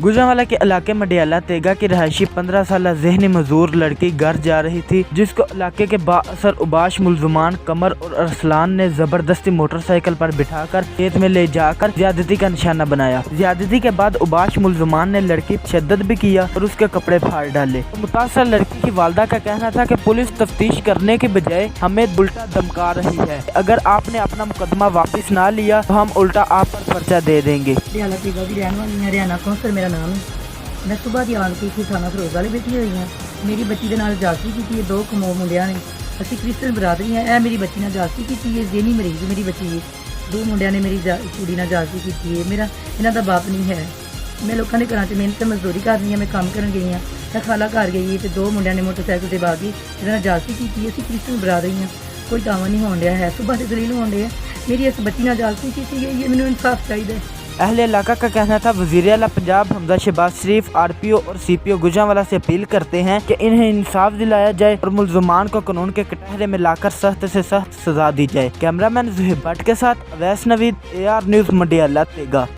गुजरांवाला के इलाके मडियाला तेगा की रहायशी 15 साल ज़हनी मजदूर लड़की घर जा रही थी, जिसको इलाके के बाअसर उबाश मुलजमान कमर और अरसलान ने जबरदस्ती मोटरसाइकिल पर बिठाकर खेत में ले जाकर ज्यादती का निशाना बनाया। ज्यादती के बाद उबाश मुलजमान ने लड़की पर शद्दत भी किया और उसके कपड़े फाड़ डाले। तो मुतासर लड़की की वालदा का कहना था कि पुलिस तफ्तीश करने के बजाय हमें उल्टा धमका रही है। अगर आपने अपना मुकदमा वापस ना लिया तो हम उल्टा आप पर पर्चा दे देंगे। हरियाणा कौंसल मेरा नाम है। मैं सुबह की आन के इतने थाना फरोज वाले बैठी हुई हाँ। मेरी बच्ची के नाल जागती की है, 2 कमो मुंडिया ने। असं क्रिश्चन बरादरी है। यह मेरी बच्ची ने जागती की है, जेनी मरीज मेरी बच्ची है। 2 मुंडिया ने मेरी कुड़ी ने जागती की है। मेरा इन्हों का बाप नहीं है। मैं लोगों के घर मेहनत मजदूरी करनी है। मैं काम कर गई हाँ। मैं खाला घर गई तो 2 मुंडिया ने मोटरसाइकिल से बागी इन्होंने जागती की है। असं क्रिश्चन बरादरी हैं, कोई दावा नहीं होने है। सुबह से दलील होने है। मेरी इस बच्ची ने जागती की है, मैंने इंसाफ चाहिए। अहले इलाका का कहना था वज़ीर आला पंजाब हमजा शहबाज शरीफ RPO और CPO गुजरांवाला से अपील करते हैं कि इन्हें इंसाफ दिलाया जाए और मुल्ज़मान को कानून के कटहरे में लाकर सख्त से सख्त सजा दी जाए। कैमरामैन ज़ुहैब भट्ट के साथ अवैस नवीद AR न्यूज़ मडियाला तेगा।